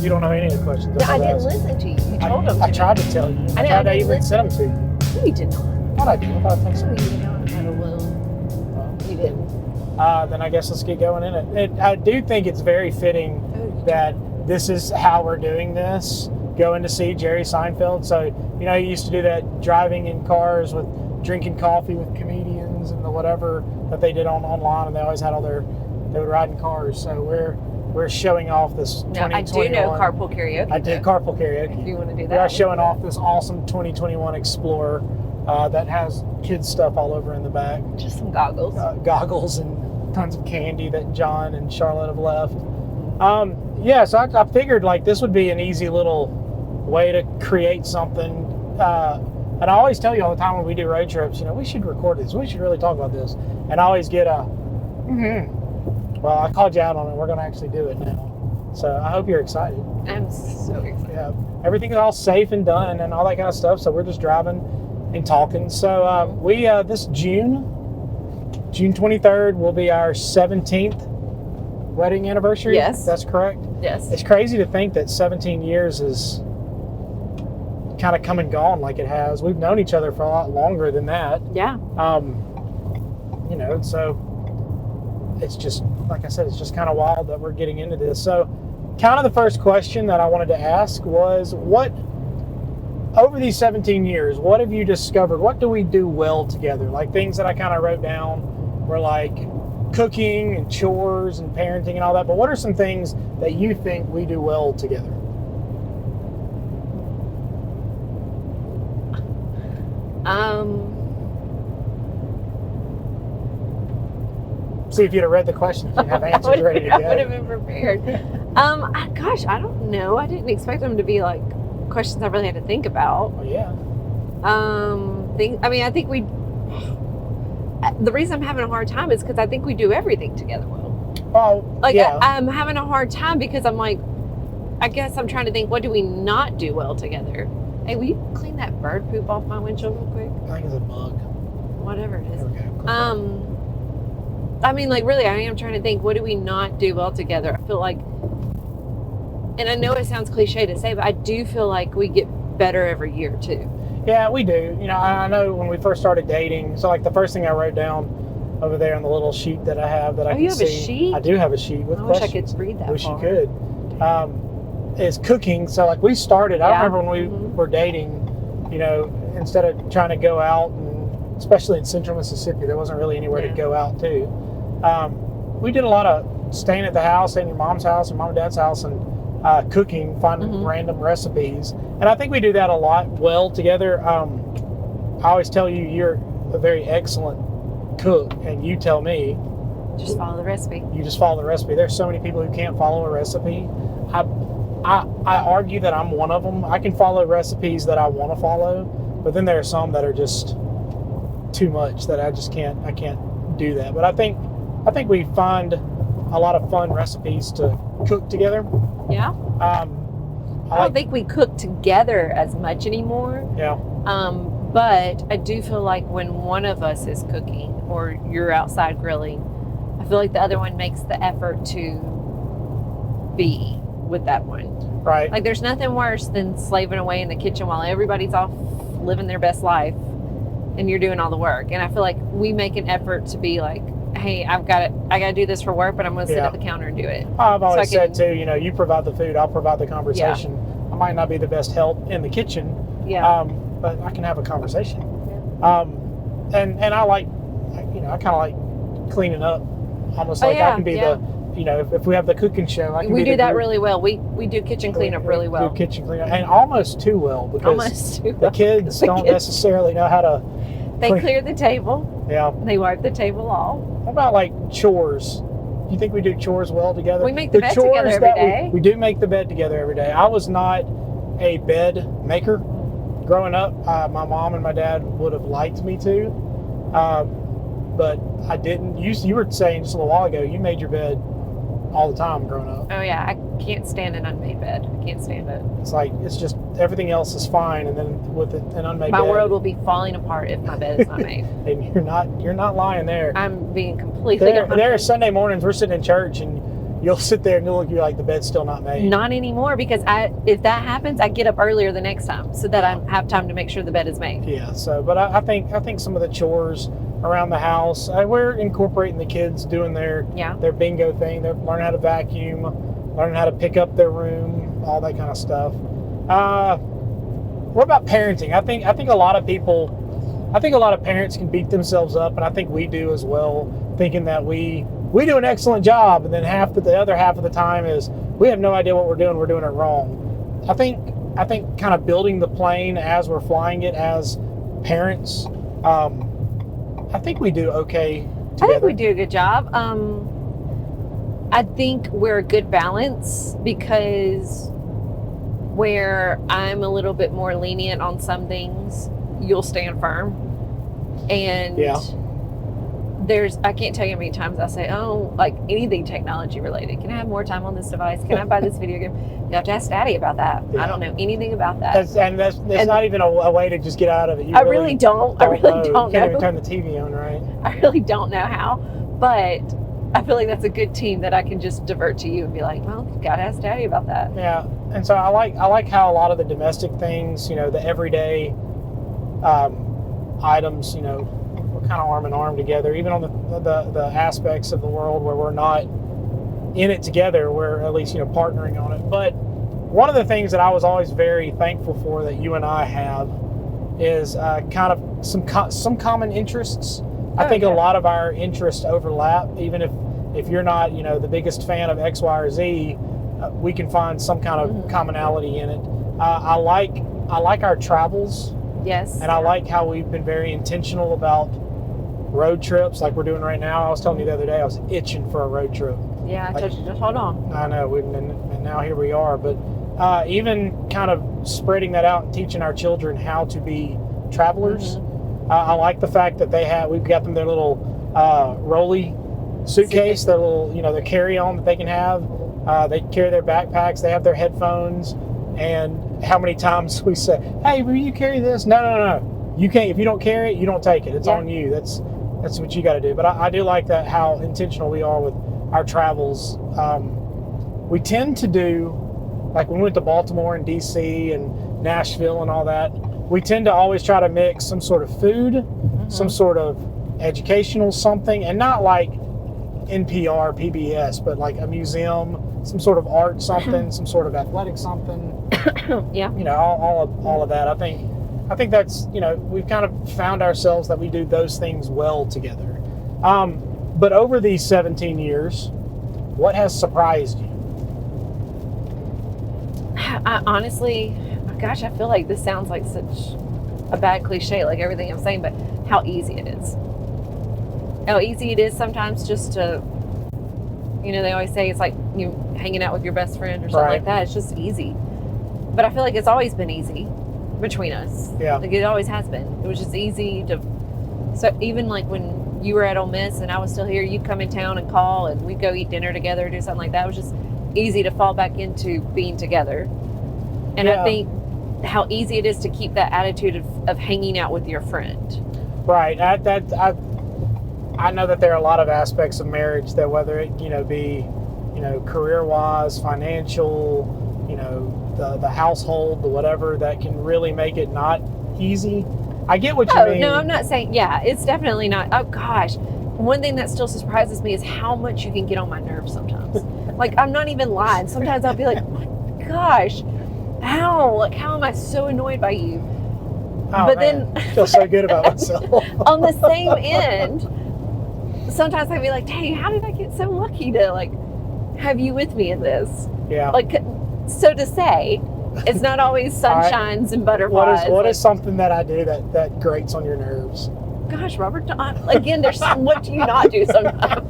You don't know any of the questions. No, I didn't listen to you. You told them. I tried to tell you. I tried to even send them to you. No, you did not. What I did? I thought I texted No, you. you did not. I don't know. You didn't. Then I guess let's get going in it. I do think it's very fitting that this is how we're doing this. Going to see Jerry Seinfeld. So, you know, he used to do that driving in cars with drinking coffee with comedians and the whatever that they did online, and they always had they would ride in cars. So we're showing off this 2021. I do know carpool karaoke. I did carpool karaoke. If you want to do that. We are showing off this awesome 2021 Explorer that has kids stuff all over in the back. Just some goggles. Goggles and tons of candy that John and Charlotte have left. Yeah, so I figured like this would be an easy little way to create something. And I always tell you all the time when we do road trips, you know, we should record this. We should really talk about this. And I always get well, I called you out on it. We're going to actually do it now. So I hope you're excited. I'm so excited. Yeah, everything's all safe and done and all that kind of stuff. So we're just driving and talking. So we this June 23rd will be our 17th wedding anniversary. Yes. That's correct? Yes. It's crazy to think that 17 years is kind of come and gone like it has. We've known each other for a lot longer than that. Yeah. You know, so it's just, like I said, it's just kind of wild that we're getting into this. So kind of the first question that I wanted to ask was, what, over these 17 years, what have you discovered? What do we do well together? Like things that I kind of wrote down were like cooking and chores and parenting and all that. But what are some things that you think we do well together? See, if you'd have read the questions, you'd have answers ready to go. I would have been prepared. Gosh, I don't know. I didn't expect them to be like questions I really had to think about. Oh, yeah. I think we. The reason I'm having a hard time is because I think we do everything together well. Well, like yeah. I'm having a hard time because I'm like, I guess I'm trying to think, what do we not do well together? Hey, will you clean that bird poop off my windshield real quick? I think it's a bug. Whatever it is. Okay, cool. I mean, like, really, I am trying to think, what do we not do well together? I feel like, and I know it sounds cliche to say, but I do feel like we get better every year, too. Yeah, we do. You know, I know when we first started dating, so like the first thing I wrote down over there on the little sheet that I have that I can see. You have a sheet? I do have a sheet with questions. I wish I could read that. Wish you could. Is cooking. So like we started, I remember when we were dating, you know, instead of trying to go out, and especially in central Mississippi, there wasn't really anywhere to go out to. We did a lot of staying at the house, staying at your mom's house or mom and dad's house, and cooking, finding random recipes. And I think we do that a lot well together. I always tell you, you're a very excellent cook, and you tell me. Just follow the recipe. You just follow the recipe. There's so many people who can't follow a recipe. I argue that I'm one of them. I can follow recipes that I want to follow, but then there are some that are just too much that I can't do that. But I think we find a lot of fun recipes to cook together. Yeah. I don't think we cook together as much anymore. Yeah. But I do feel like when one of us is cooking or you're outside grilling, I feel like the other one makes the effort to be with that one. Right. Like there's nothing worse than slaving away in the kitchen while everybody's off living their best life and you're doing all the work. And I feel like we make an effort to be like, hey, I got to do this for work, but I'm going to sit at the counter and do it. I've always said too, you know, you provide the food, I'll provide the conversation. Yeah. I might not be the best help in the kitchen. Yeah. But I can have a conversation. Yeah. And I like, you know, I kind of like cleaning up. Almost like I can be the, you know, if we have the cooking show, I can we be do that really well. We do kitchen cleanup really well. Do kitchen cleanup, and almost too well because the kids don't necessarily know how to. They clear the table. Yeah. They wipe the table off. What about like chores? Do you think we do chores well together? We make the bed together every day. We do make the bed together every day. I was not a bed maker growing up. My mom and my dad would have liked me to, but I didn't. You were saying just a little while ago, you made your bed all the time growing up. Oh yeah, I can't stand an unmade bed. I can't stand it. It's like, it's just, everything else is fine, and then with an unmade bed. My world will be falling apart if my bed is not made. And you're not lying there. I'm being completely honest. There are Sunday mornings, we're sitting in church, and you'll sit there and you'll look, you're like, the bed's still not made. Not anymore, because if that happens, I get up earlier the next time so that I have time to make sure the bed is made. Yeah. So, but I think some of the chores around the house, we're incorporating the kids doing their bingo thing. They're learning how to vacuum, learning how to pick up their room, all that kind of stuff. What about parenting? I think a lot of parents can beat themselves up, and I think we do as well, thinking that we do an excellent job, and then the other half of the time is we have no idea what we're doing it wrong. I think kind of building the plane as we're flying it as parents, I think we do okay together. I think we do a good job. I think we're a good balance, because where I'm a little bit more lenient on some things, you'll stand firm. And I can't tell you how many times I say, oh, like anything technology related. Can I have more time on this device? Can I buy this video game? You have to ask Daddy about that. Yeah. I don't know anything about that. That's not even a way to just get out of it. I really don't know. You can't even turn the TV on, right? I really don't know how. But I feel like that's a good team that I can just divert to you and be like, well, you gotta ask Daddy about that. Yeah. And so I like how a lot of the domestic things, the everyday items, we're kind of arm in arm together, even on the aspects of the world where we're not in it together, we're at least partnering on it. But one of the things that I was always very thankful for that you and I have is kind of some common interests. I think a lot of our interests overlap, even if you're not the biggest fan of X, Y, or Z. We can find some kind of commonality in it. I like our travels. Yes. And I like how we've been very intentional about road trips like we're doing right now. I was telling you the other day I was itching for a road trip. Yeah, I told you, just hold on. I know, and now here we are. But even kind of spreading that out and teaching our children how to be travelers. I like the fact that we've got them their little rolly suitcase, their little, their carry-on that they can have. They carry their backpacks, they have their headphones, and how many times we say, hey, will you carry this? No. You can't. If you don't carry it, you don't take it. It's on you. That's what you got to do. But I do like that, how intentional we are with our travels. We tend to do, like when we went to Baltimore and DC and Nashville and all that, we tend to always try to mix some sort of food, some sort of educational something, and not like NPR, PBS, but like a museum, some sort of art something, some sort of athletic something. Yeah. All of that. I think that's, we've kind of found ourselves that we do those things well together. But over these 17 years, what has surprised you? Honestly, gosh, I feel like this sounds like such a bad cliche, like everything I'm saying, but how easy it is. How easy it is sometimes just to, they always say it's like you hanging out with your best friend or something like that. It's just easy. But I feel like it's always been easy between us. Yeah. Like it always has been. It was just easy to, so even like when you were at Ole Miss and I was still here, you'd come in town and call and we'd go eat dinner together, do something like that. It was just easy to fall back into being together. And I think how easy it is to keep that attitude of hanging out with your friend. Right. I know that there are a lot of aspects of marriage that, whether it be career-wise, financial, the household, the whatever, that can really make it not easy. I get what you mean. No, I'm not saying, it's definitely not. Oh gosh, one thing that still surprises me is how much you can get on my nerves sometimes. Like, I'm not even lying. Sometimes I'll be like, oh my gosh, how am I so annoyed by you? Oh, but man. Then I feel so good about myself. On the same end, sometimes I'd be like, dang, how did I get so lucky to like have you with me in this? Yeah. Like, so to say, it's not always sunshines and butterflies. What is something that I do that grates on your nerves? Gosh, Robert, again, there's what do you not do sometimes?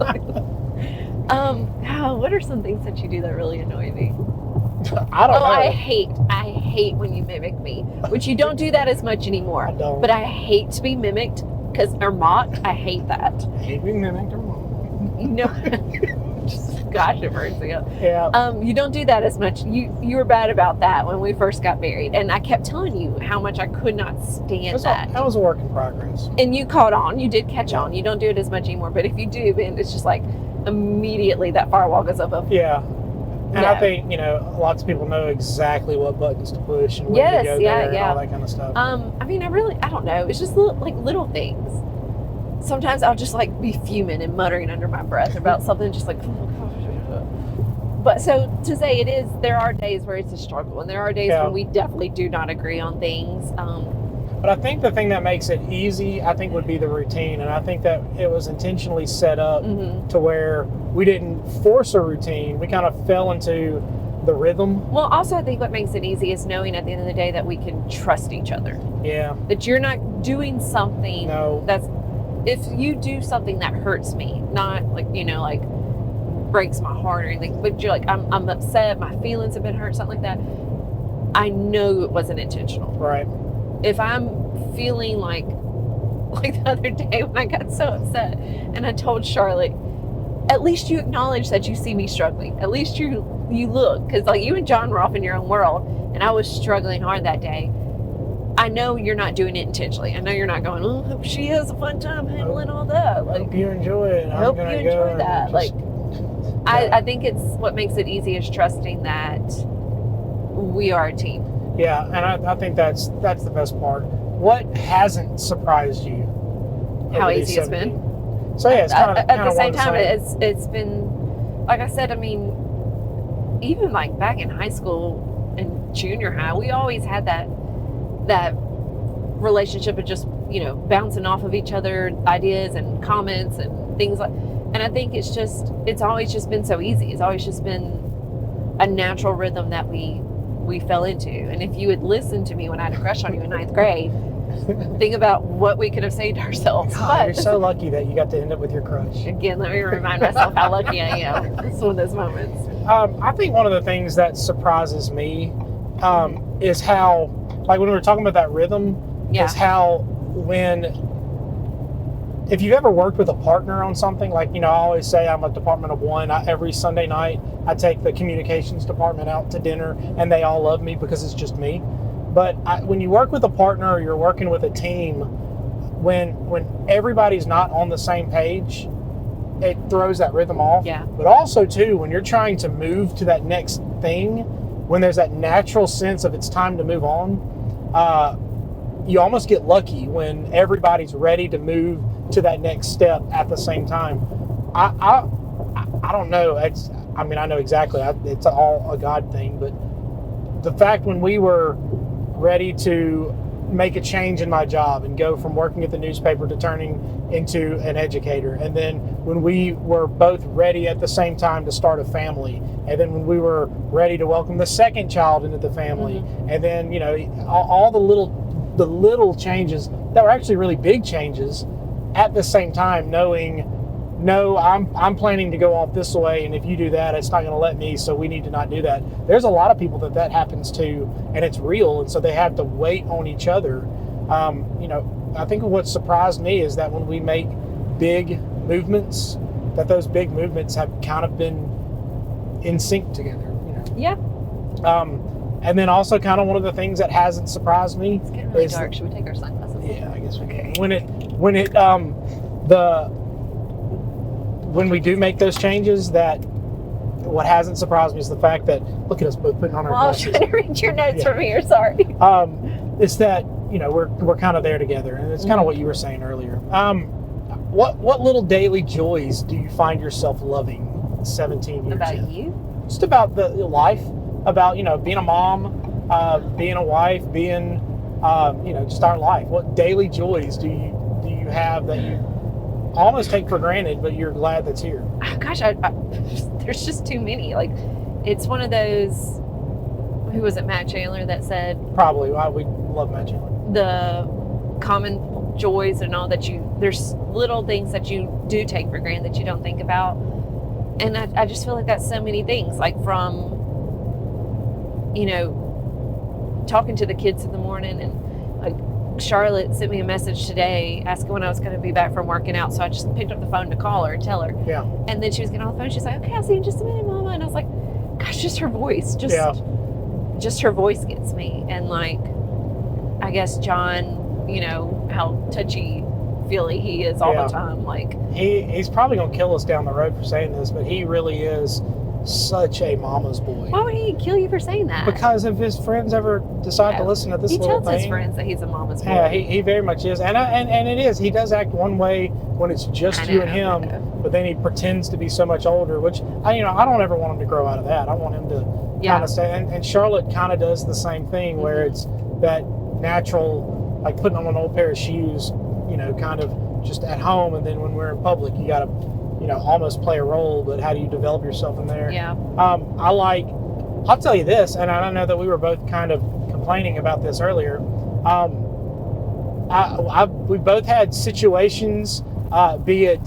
What are some things that you do that really annoy me? I don't know. I hate when you mimic me, which you don't do that as much anymore. I don't. But I hate to be mimicked or mocked. I hate that. I hate being mimicked or mocked. Gosh, it hurts again. Yeah. You don't do that as much. You were bad about that when we first got married, and I kept telling you how much I could not stand that. That was a work in progress. And you caught on. You did catch on. You don't do it as much anymore. But if you do, then it's just like, immediately that firewall goes up. Yeah. And I think, lots of people know exactly what buttons to push and when to go there and all that kind of stuff. I don't know. It's just little things. Sometimes I'll just be fuming and muttering under my breath about something, just like, but so to say there are days where it's a struggle, and there are days when we definitely do not agree on things. But I think the thing that makes it easy, would be the routine. And I think that it was intentionally set up to where we didn't force a routine. We kind of fell into the rhythm. Well, also I think what makes it easy is knowing at the end of the day that we can trust each other. Yeah. That you're not doing something if you do something that hurts me, not breaks my heart or anything, but you're I'm upset, my feelings have been hurt, something like that, I know it wasn't intentional. Right. If I'm feeling like the other day when I got so upset and I told Charlotte, at least you acknowledge that you see me struggling. At least you look, because you and John were off in your own world and I was struggling hard that day. I know you're not doing it intentionally. I know you're not going, oh, hope she has a fun time handling all that. Hope you enjoy it. I hope you enjoy that. I think it's what makes it easy is trusting that we are a team. Yeah, and I think that's the best part. What hasn't surprised you? How easy it's been. So yeah, it's kind of at the same time. It's been, like I said. I mean, even back in high school and junior high, we always had that relationship of just bouncing off of each other ideas and comments and things like. And I think it's always just been so easy. It's always just been a natural rhythm that we fell into. And if you had listened to me when I had a crush on you in 9th grade, think about what we could have saved ourselves. God, you're so lucky that you got to end up with your crush. Again, let me remind myself how lucky I am. It's one of those moments. I think one of the things that surprises me is how, when we were talking about that rhythm, is how if you've ever worked with a partner on something, I always say I'm a department of one. Every Sunday night, I take the communications department out to dinner, and they all love me because it's just me. But when you work with a partner or you're working with a team, when everybody's not on the same page, it throws that rhythm off. Yeah. But also, too, when you're trying to move to that next thing, when there's that natural sense of it's time to move on, you almost get lucky when everybody's ready to move to that next step at the same time. I don't know. I know exactly. It's all a God thing, but the fact when we were ready to make a change in my job and go from working at the newspaper to turning into an educator, and then when we were both ready at the same time to start a family, and then when we were ready to welcome the second child into the family, and then all the little changes that were actually really big changes at the same time, knowing, no, I'm planning to go off this way, and if you do that, it's not going to let me, so we need to not do that. There's a lot of people that happens to, and it's real, and so they have to wait on each other. I think what surprised me is that when we make big movements, that those big movements have kind of been in sync together. Yeah. And then also kind of one of the things that hasn't surprised me. It's getting really dark. Should we take our sunglasses? Yeah, I guess we can. When we do make those changes, that what hasn't surprised me is the fact that, look at us both putting on our glasses. I was trying to read your notes from here, sorry. It's that, we're kind of there together, and it's kind of what you were saying earlier. What little daily joys do you find yourself loving 17 years about in? You? Just about the life, about, being a mom, being a wife, being, just our life. What daily joys do you have that you almost take for granted, but you're glad that's here? Gosh, there's just too many. It's one of those, who was it, Matt Chandler, that said? Probably. We love Matt Chandler. The common joys and all that there's little things that you do take for granted that you don't think about. And I just feel like that's so many things, from, talking to the kids in the morning, and Charlotte sent me a message today asking when I was going to be back from working out, so I just picked up the phone to call her and tell her. Yeah. And then she was getting on the phone. She's like, "Okay, I'll see you in just a minute, Mama." And I was like, "Gosh, just her voice, just her voice gets me." And I guess John, how touchy feely he is all the time. Like he's probably gonna kill us down the road for saying this, but he really is such a mama's boy. Why would he kill you for saying that? Because if his friends ever decide to listen to this little thing, he tells his friends that he's a mama's boy. Yeah, he very much is, and it is. He does act one way when it's just you and him, but then he pretends to be so much older. Which I don't ever want him to grow out of that. I want him to kind of stay. And Charlotte kind of does the same thing, where it's that natural, like putting on an old pair of shoes, kind of just at home, and then when we're in public, you got to, almost play a role. But how do you develop yourself in there? Yeah. I'll tell you this, and I know that we were both kind of complaining about this earlier. We both had situations, be it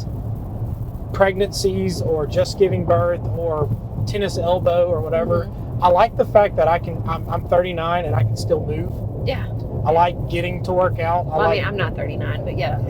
pregnancies or just giving birth or tennis elbow or whatever. Mm-hmm. I like the fact that I'm 39 and I can still move. Yeah. I like getting to work out. I mean, I'm not 39, but yeah.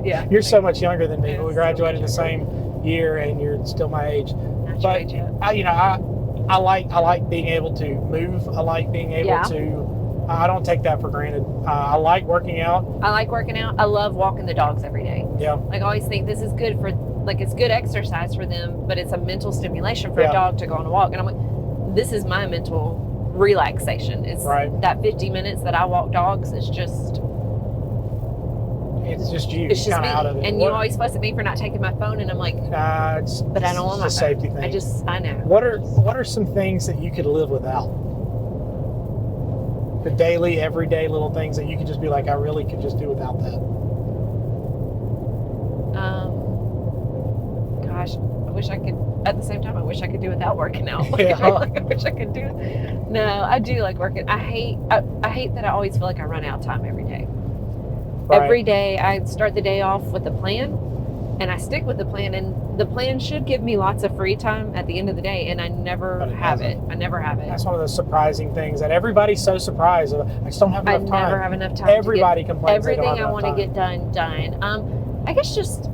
Yeah. You're so much younger than me. We graduated the same year, and you're still my age. Not your age yet. I like being able to move. I like being able to. I don't take that for granted. I like working out. I love walking the dogs every day. Yeah. Like I always think this is good for, like, it's good exercise for them, but it's a mental stimulation for a dog to go on a walk. And I'm like, this is my mental relaxation. It's that 50 minutes that I walk dogs is just. It's just you. It's just me. Out of it. And you always fuss at me for not taking my phone, and I'm like, but I don't want my phone. Safety thing. I know. What are some things that you could live without? The daily, everyday little things that you could just be like, I really could just do without that. Gosh, I wish I could. At the same time, I wish I could do without working out. I wish I could do it. No, I do like working. I hate that I always feel like I run out of time every day. Right. Every day I start the day off with a plan, and I stick with the plan, and the plan should give me lots of free time at the end of the day, and I never have it. I never have it. That's one of those surprising things that everybody's so surprised. I just don't have enough time. I never have enough time. Everybody complains. Everything I want to get done. I guess just,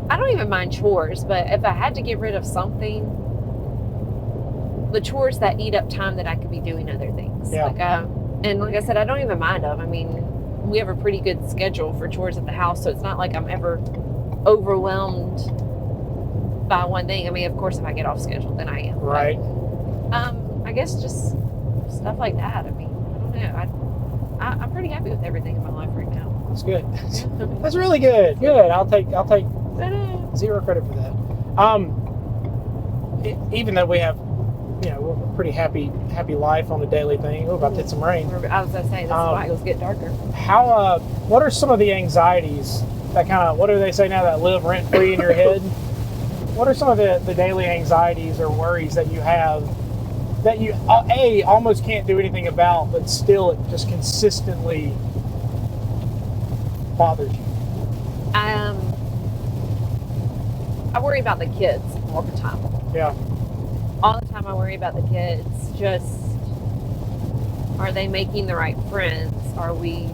I don't even mind chores, but if I had to get rid of something, the chores that eat up time that I could be doing other things. Yeah. And like I said, I don't even mind them. I mean, we have a pretty good schedule for chores at the house, so it's not like I'm ever overwhelmed by one thing. I mean, of course, if I get off schedule, then I am. Right. But, I guess just stuff like that. I mean, I don't know. I'm pretty happy with everything in my life right now. That's good. That's really good. Good. I'll take zero credit for that. Even though we have, we're a pretty happy life on a daily thing. We're about to hit some rain. I was going to say, this is why it was getting darker. What are some of the anxieties that what do they say now, that live rent-free in your head? What are some of the daily anxieties or worries that you have that you, almost can't do anything about, but still it just consistently bothers you? I worry about the kids all the time. Yeah. All the time I worry about the kids. Just, are they making the right friends? Are we,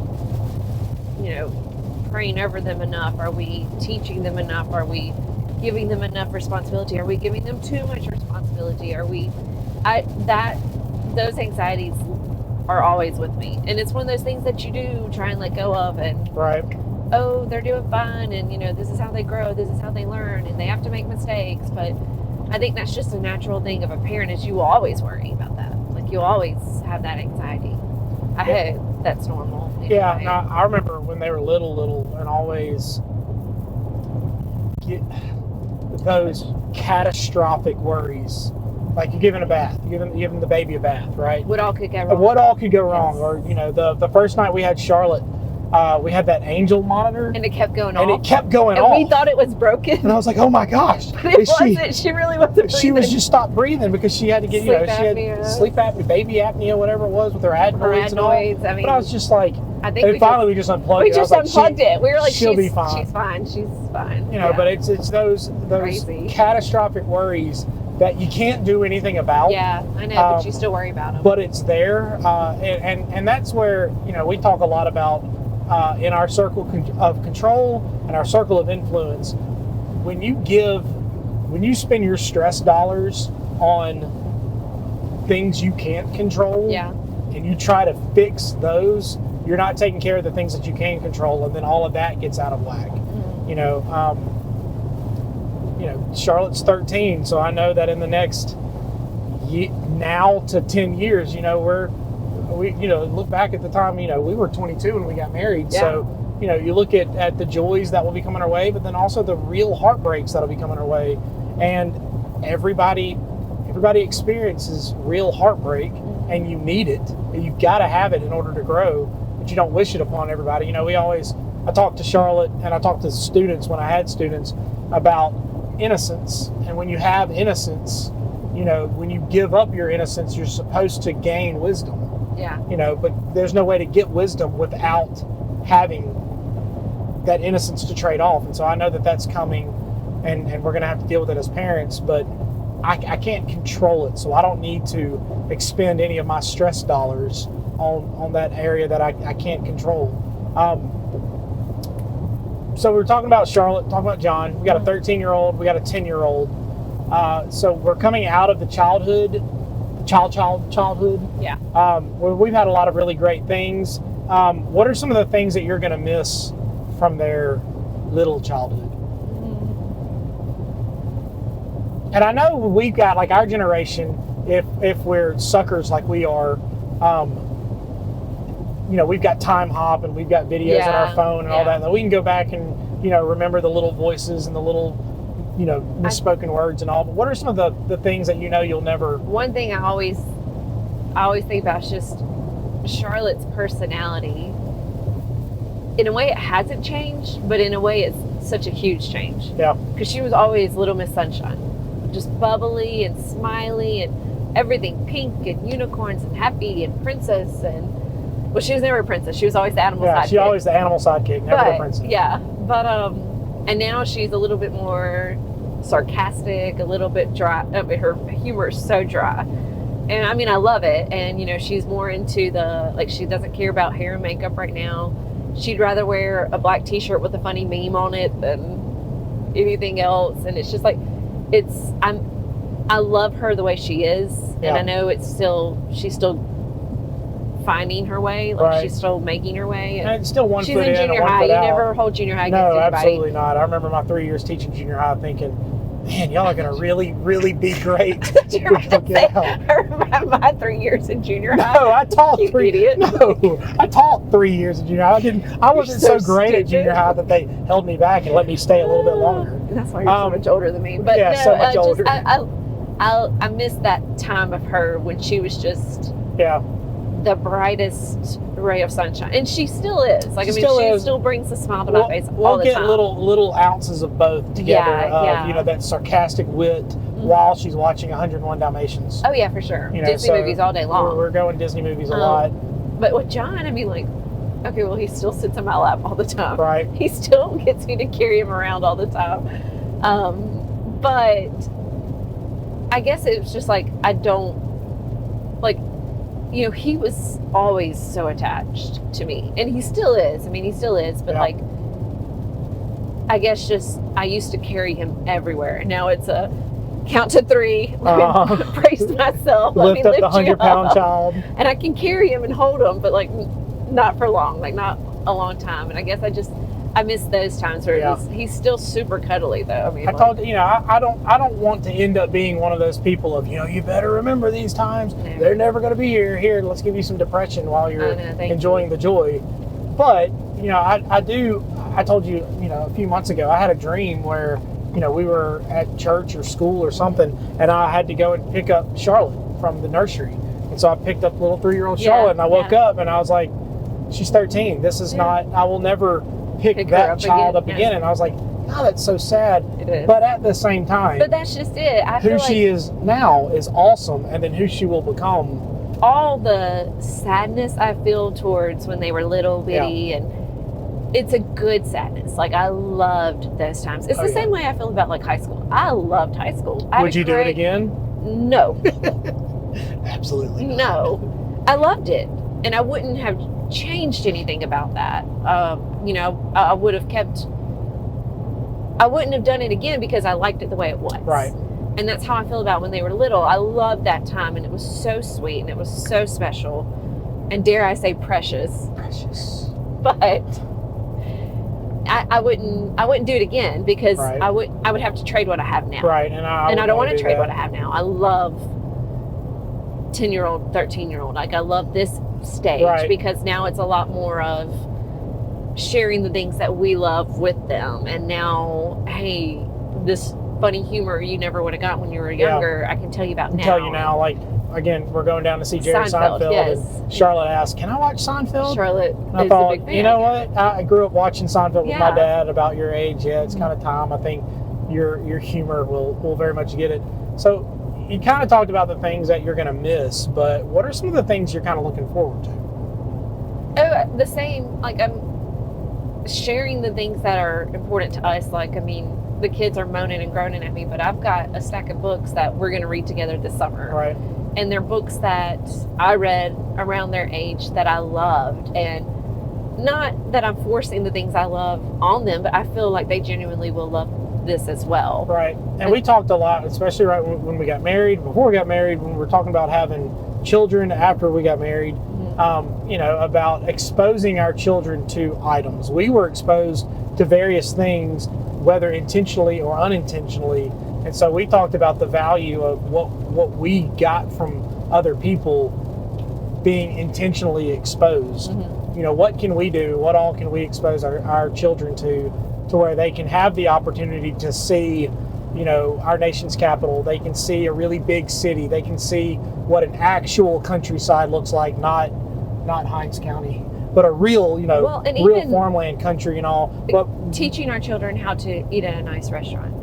praying over them enough? Are we teaching them enough? Are we giving them enough responsibility? Are we giving them too much responsibility? Those anxieties are always with me. And it's one of those things that you do try and let go of, and they're doing fine, and this is how they grow, this is how they learn, and they have to make mistakes. But I think that's just a natural thing of a parent, is you will always worry about that. Like, you'll always have that anxiety. I hope that's normal. Yeah, no, I remember when they were little, and always get those catastrophic worries. Like, you're giving a bath, you're giving the baby a bath, right? What all could go wrong? What all could go wrong? Yes. Or, the first night we had Charlotte, we had that angel monitor. And it kept going off. And it kept going off. And we thought it was broken. And I was like, oh my gosh. But it wasn't. She really wasn't breathing. She was just stopped breathing because she had to get, she had sleep apnea, baby apnea, whatever it was, with her adenoids and all. I mean, but I was just like, I think finally we just unplugged it. We just unplugged it. We were like, she'll be fine. She's fine. She's fine. But it's those crazy, catastrophic worries that you can't do anything about. Yeah, I know, but you still worry about them. But it's there, and that's where we talk a lot about in our circle of control and our circle of influence. When you spend your stress dollars on things you can't control, and you try to fix those, you're not taking care of the things that you can control, and then all of that gets out of whack. You know, Charlotte's 13, so I know that in the next now to 10 years, you know, we look back at the time, you know, we were 22 when we got married. Yeah. So, you know, you look at the joys that will be coming our way, but then also the real heartbreaks that'll be coming our way. And everybody experiences real heartbreak, and you need it. You've got to have it in order to grow, but you don't wish it upon everybody. You know, I talked to Charlotte, and I talked to students when I had students about innocence. And when you have innocence, you know, when you give up your innocence, you're supposed to gain wisdom. Yeah. You know, but there's no way to get wisdom without having that innocence to trade off. And so I know that that's coming, and we're going to have to deal with it as parents, but I can't control it. So I don't need to expend any of my stress dollars on that area that I can't control. So we're talking about Charlotte, talking about John. We got a 13-year-old, we got a 10-year-old. So we're coming out of the childhood. Yeah. Where we've had a lot of really great things. What are some of the things that you're going to miss from their little childhood? And I know we've got, like, our generation, if we're suckers like we are, you know, we've got time hop and we've got videos on our phone and all that we can go back and, you know, remember the little voices and the little, you know, misspoken words and all. But what are some of the things that you know you'll never... One thing I always think about is just Charlotte's personality. In a way, it hasn't changed, but in a way, it's such a huge change. Yeah. Because she was always Little Miss Sunshine. Just bubbly and smiley and everything pink and unicorns and happy and princess and... Well, she was never a princess. She was always the animal sidekick. Yeah, she always the animal sidekick, never the princess. Yeah, but and now she's a little bit more sarcastic, a little bit dry. Her humor is so dry, and I mean, I love it. And you know, she's more into she doesn't care about hair and makeup right now. She'd rather wear a black T-shirt with a funny meme on it than anything else. And it's just like, I love her the way she is, and I know she's still finding her way, she's still making her way, and it's still one she's foot in in junior and high. one foot You out. never hold junior high against No, anybody. absolutely not. I remember my 3 years teaching junior high thinking, man, y'all are going to really, really be great. I remember my 3 years in junior high. No, I taught you idiot. No, I taught 3 years in junior high. I wasn't so great at junior high that they held me back and let me stay a little bit longer. That's why you're so much older than me. But no, so much older. I miss that time of her when she was just the brightest ray of sunshine, and she still is. Like, she still brings a smile to my face all the time. We'll get little ounces of both together. You know, that sarcastic wit while she's watching 101 Dalmatians. Oh yeah, for sure. You know, Disney movies all day long. We're going Disney movies a lot. But with John, I mean, like, okay, well, he still sits in my lap all the time. Right. He still gets me to carry him around all the time. But I guess it was just like, I don't, like, you know, he was always so attached to me, and he still is. I mean, he still is, but like, I guess just, I used to carry him everywhere, and now it's a count to three, brace myself, let me lift up the 100-pound child, and I can carry him and hold him, but like, not for long, like not a long time. And I guess I miss those times where he's still super cuddly, though. I mean, told you, I don't want to end up being one of those people of, you know, you better remember these times. They're never going to be here. Here, let's give you some depression while you're enjoying the joy. But, you know, I told you, you know, a few months ago, I had a dream where, you know, we were at church or school or something, and I had to go and pick up Charlotte from the nursery. And so I picked up little 3-year-old Charlotte, and I woke up and I was like, she's 13. This is not, I will never pick that child up again. And I was like, oh, that's so sad. It is. But at the same time, but that's just it. Who she is now is awesome, and then who she will become. All the sadness I feel towards when they were little bitty, and it's a good sadness. Like, I loved those times. It's the same way I feel about like high school. I loved high school. Would you do it again? No. Absolutely not. No. I loved it, and I wouldn't have changed anything about that. You know, I wouldn't have done it again because I liked it the way it was. Right. And that's how I feel about when they were little. I loved that time, and it was so sweet, and it was so special. and dare I say precious. But I wouldn't do it again because I would have to trade what I have now. Right, and I don't want to trade what I have now. I love 10-year-old, 13-year-old. Like I love this stage because now it's a lot more of sharing the things that we love with them. And now, hey, this funny humor you never would have got when you were younger, I can tell you about now. Tell you now, like, again, we're going down to see Jerry Seinfeld, yes. and Charlotte asked, "Can I watch Seinfeld?" Charlotte and I thought, a big fan. You know what? I grew up watching Seinfeld with my dad about your age. Yeah, it's kind of time. I think your humor will very much get it. So you kind of talked about the things that you're going to miss, but what are some of the things you're kind of looking forward to? Oh, the same. Like I'm sharing the things that are important to us. Like, I mean, the kids are moaning and groaning at me, but I've got a stack of books that we're going to read together this summer. Right. And they're books that I read around their age that I loved. And not that I'm forcing the things I love on them, but I feel like they genuinely will love this as well. Right. And we talked a lot, especially right when we got married, before we got married, when we were talking about having children after we got married, you know, about exposing our children to items. We were exposed to various things, whether intentionally or unintentionally. And so we talked about the value of what we got from other people being intentionally exposed. You know, what can we do? What all can we expose our children to where they can have the opportunity to see, you know, our nation's capital. They can see a really big city. They can see what an actual countryside looks like, not Hinds County, but a real, you know, real farmland country and all. But teaching our children how to eat at a nice restaurant.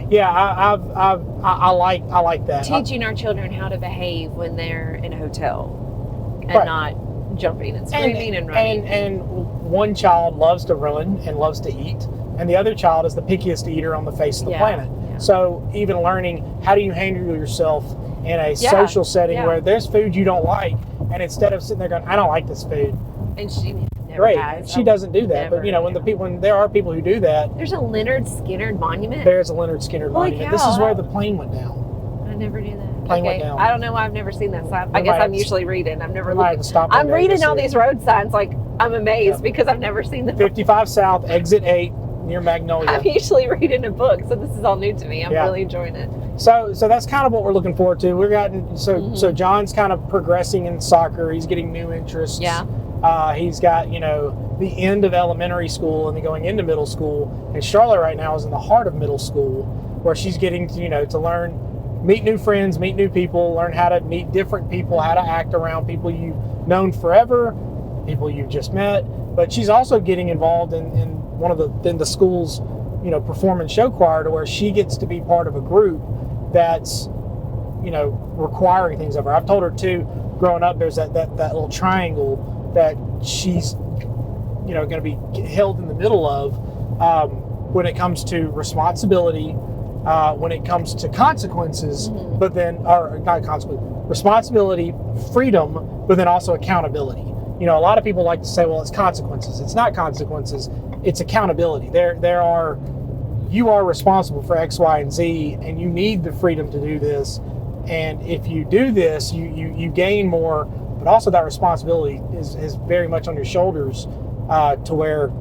Yeah, I like that. Teaching our children how to behave when they're in a hotel and not jumping and screaming and running. And one child loves to run and loves to eat, and the other child is the pickiest eater on the face of the planet. Yeah. So even learning how do you handle yourself in a social setting where there's food you don't like, and instead of sitting there going, I don't like this food. And she never has. She doesn't do that. But you know, when there are people who do that. There's a Leonard Skinner monument. There's a Leonard Skinner monument. This is where the plane went down. I never knew that. Plane went down. I don't know why I've never seen that sign. I guess I'm usually reading. I've never looked. I'm reading all these road signs like I'm amazed because I've never seen them. 55 South, Exit 8, near Magnolia. I'm usually reading a book, so this is all new to me. I'm really enjoying it. So that's kind of what we're looking forward to. We're gotten so John's kind of progressing in soccer. He's getting new interests. Yeah. He's got, you know, the end of elementary school and then going into middle school. And Charlotte right now is in the heart of middle school, where she's getting to, you know, to learn, meet new friends, meet new people, learn how to meet different people, how to act around people you've known forever, people you've just met. But she's also getting involved in one of the school's, you know, performance show choir, to where she gets to be part of a group that's, you know, requiring things of her. I've told her too, growing up, there's that little triangle that she's, you know, going to be held in the middle of when it comes to responsibility, when it comes to consequences, but then, or not consequences, responsibility, freedom, but then also accountability. You know, a lot of people like to say, well, it's consequences. It's not consequences. It's accountability. You are responsible for X, Y, and Z, and you need the freedom to do this. And if you do this, you gain more, but also that responsibility is very much on your shoulders, to where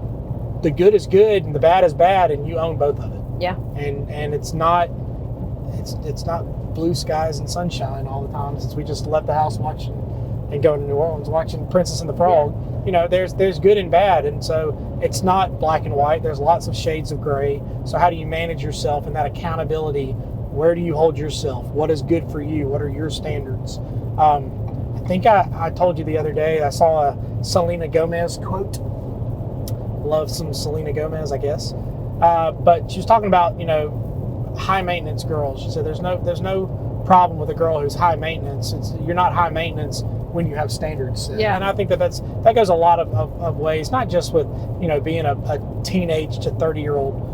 the good is good and the bad is bad, and you own both of it. Yeah. And it's not blue skies and sunshine all the time, since we just left the house watching and going to New Orleans watching Princess and the Frog. Yeah. You know, there's good and bad, and so it's not black and white. There's lots of shades of gray. So how do you manage yourself in that accountability? Where do you hold yourself? What is good for you? What are your standards? I think I told you the other day, I saw a Selena Gomez quote. Love some Selena Gomez, I guess. But she was talking about, you know, high maintenance girls. She said there's no problem with a girl who's high maintenance. You're not high maintenance when you have standards. Yeah. And I think that goes a lot of ways, not just with, you know, being a teenage to 30-year-old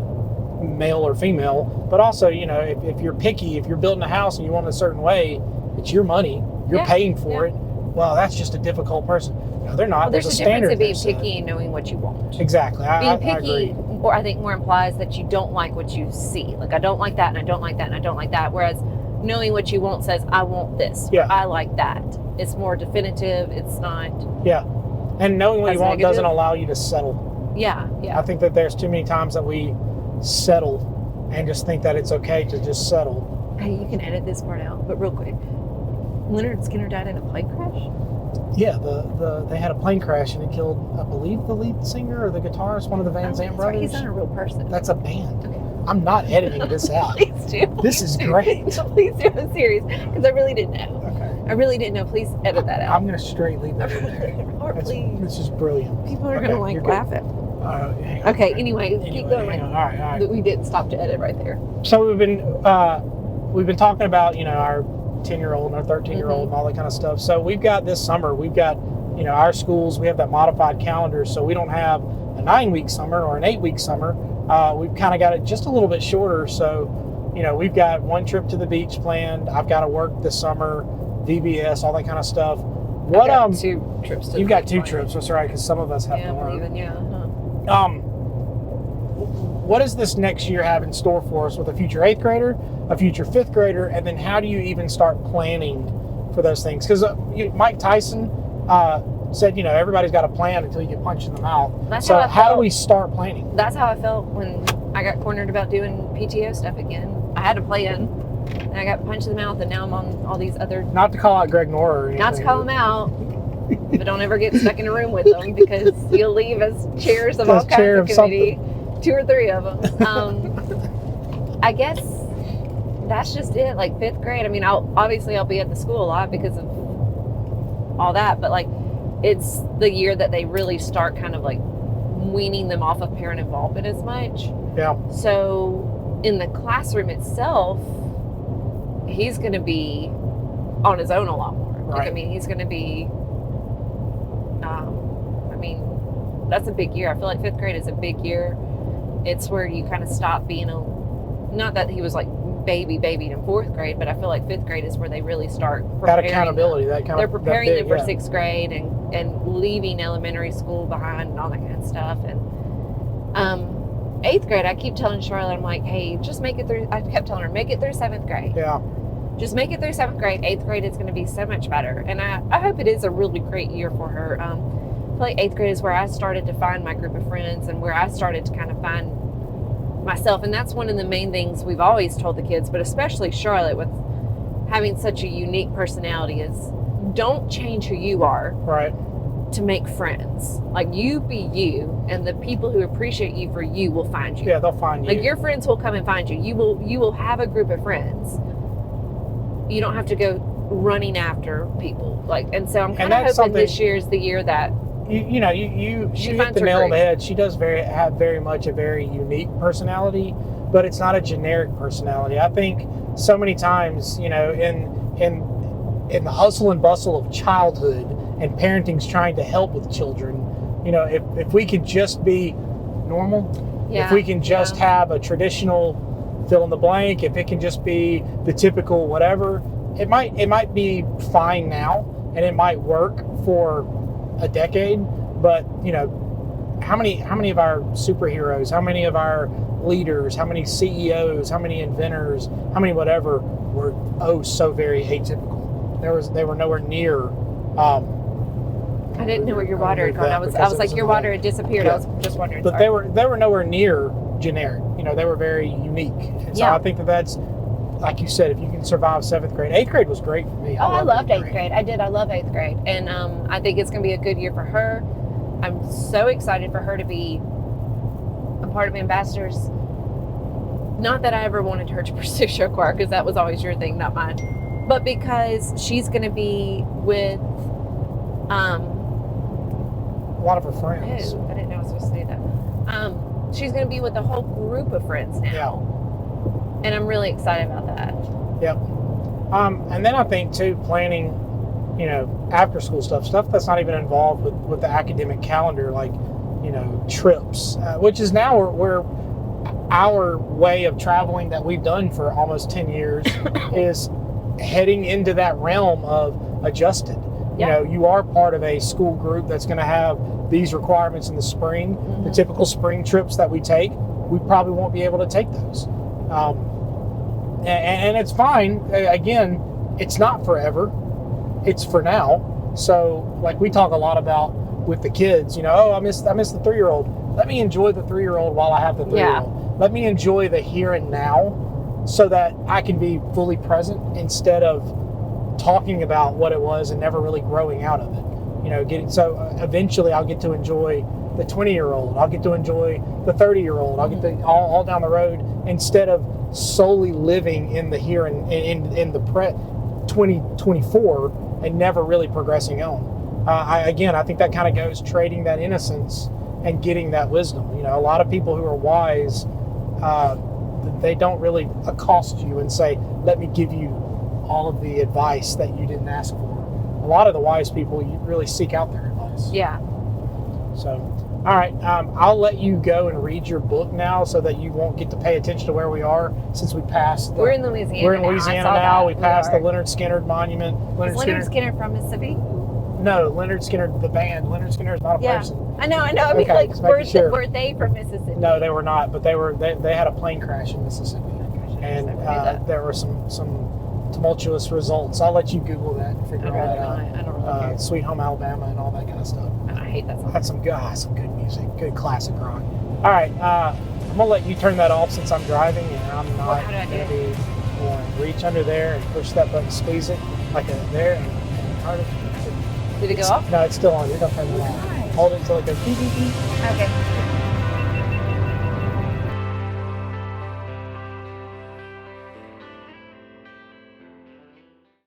male or female, but also, you know, if you're picky, if you're building a house and you want it a certain way, it's your money, you're paying for it. Well, that's just a difficult person. No, they're not. Well, there's a standard difference in being picky and knowing what you want. Exactly. Being picky, I agree. Or I think more implies that you don't like what you see. Like, I don't like that, and I don't like that, and I don't like that. Whereas knowing what you want says, I want this. Yeah. I like that. It's more definitive. It's not. Yeah. And knowing what you want negative. doesn't allow you to settle. Yeah. I think that there's too many times that we settle and just think that it's okay to just settle. Hey, you can edit this part out, but real quick. Leonard Skinner died in a plane crash? Yeah, they had a plane crash and it killed, I believe, the lead singer or the guitarist, one of the Van Zandt brothers. Right. He's not a real person. That's a band. Okay. I'm not editing this out. Please do. This is great. Please do. I'm serious, because I really didn't know. Okay. I really didn't know. Please edit that out. I'm going to straight leave that in there. Or please. This is brilliant. People are going to like laugh at me. Okay, anyway, keep going. All right. We didn't stop to edit right there. So we've been talking about, our 10-year-old and our 13-year-old and all that kind of stuff. So we've got this summer, our schools, we have that modified calendar, so we don't have a 9-week summer or an 8-week summer. We've kind of got it just a little bit shorter. So, we've got one trip to the beach planned. I've got to work this summer, VBS, all that kind of stuff. I've got 2 trips. You've got 2 trips. That's right, because some of us have more. What does this next year have in store for us with a future 8th grader, a future 5th grader, and then how do you even start planning for those things? Because Mike Tyson said, everybody's got a plan until you get punched in the mouth. So how do we start planning? That's how I felt when I got cornered about doing PTO stuff again. I had a plan, and I got punched in the mouth, and now I'm on all these other... Not to call out Greg Nora or anything. Not to call him out, but don't ever get stuck in a room with them, because you'll leave as chairs of all kinds of committee. 2 or 3 of them. I guess that's just it. Like 5th grade. I mean, I'll be at the school a lot because of all that, but it's the year that they really start kind of weaning them off of parent involvement as much. Yeah. So in the classroom itself, he's going to be on his own a lot more. Right. He's going to be. That's a big year. I feel like 5th grade is a big year. It's where you kind of stop being not that he was babied in 4th grade, but I feel like 5th grade is where they really start that accountability. They're preparing them for 6th grade and leaving elementary school behind and all that kind of stuff. And 8th grade, I keep telling Charlotte, I'm like, hey, just make it through. I kept telling her, make it through 7th grade. Yeah. Just make it through 7th grade. 8th grade is going to be so much better. And I hope it is a really great year for her. I feel like 8th grade is where I started to find my group of friends and where I started to kind of find myself. And that's one of the main things we've always told the kids, but especially Charlotte with having such a unique personality, is don't change who you are to make friends. You be you, and the people who appreciate you for you will find you. Yeah, they'll find you. Your friends will come and find you. You will have a group of friends. You don't have to go running after people. And so I'm kind of hoping this year is the year that you hit the nail on the head. She does have very much a very unique personality, but it's not a generic personality. I think so many times, in the hustle and bustle of childhood and parenting's trying to help with children, if we could just be normal, if we can just have a traditional fill in the blank, if it can just be the typical whatever, it might be fine now and it might work for a decade, but how many of our superheroes, how many of our leaders, how many CEOs, how many inventors, how many whatever were so very atypical. They were nowhere near. I didn't know where your water had gone. I was like, your water had disappeared. Yeah. I was just wondering. But they were nowhere near generic. They were very unique. And so I think that's, like you said, if you can survive 7th grade. 8th grade was great for me. I loved 8th grade. I did. I love 8th grade. And I think it's going to be a good year for her. I'm so excited for her to be a part of Ambassadors. Not that I ever wanted her to pursue show choir, because that was always your thing, not mine. But because she's going to be with a lot of her friends. I didn't know I was supposed to say that. She's going to be with a whole group of friends now. Yeah. And I'm really excited about that. Yep. And then I think too, planning, after school stuff that's not even involved with the academic calendar, trips, which is now where our way of traveling that we've done for almost 10 years is heading into that realm of adjusted. Yeah. You are part of a school group that's going to have these requirements in the spring. Mm-hmm. The typical spring trips that we take, we probably won't be able to take those. And it's fine. Again, it's not forever. it's for now. So like we talk a lot about with the kids, you know, oh, I miss the 3-year-old. Let me enjoy the 3-year-old while I have the 3-year-old. Let me enjoy the here and now so that I can be fully present instead of talking about what it was and never really growing out of it. You know, eventually I'll get to enjoy the 20-year-old. I'll get to enjoy the 30-year-old. I'll get to all down the road instead of solely living in the here and in the 2024 and never really progressing on. I think that kind of goes trading that innocence and getting that wisdom. You know, a lot of people who are wise, they don't really accost you and say, let me give you all of the advice that you didn't ask for. A lot of the wise people, you really seek out their advice. Yeah. So, all right, I'll let you go and read your book now so that you won't get to pay attention to where we are since we passed. We're in Louisiana. We're in Louisiana now. We passed the Leonard Skinner Monument. Is Leonard Skinner from Mississippi? No, Leonard Skinner, the band. Leonard Skinner is not a person. I know. I mean, okay, were they from Mississippi? No, they were not. But they had a plane crash in Mississippi, and there were some tumultuous results. I'll let you Google that and figure all that out. I don't really care. Sweet Home Alabama and all that kind of stuff. I hate that song. That's some good music, good classic rock. All right, I'm gonna let you turn that off since I'm driving and I'm not gonna be. Reach under there and push that button, squeeze it like there, and hard. Did it go off? No, it's still on. You're gonna turn it off. Hold it until it goes beep beep beep. Okay.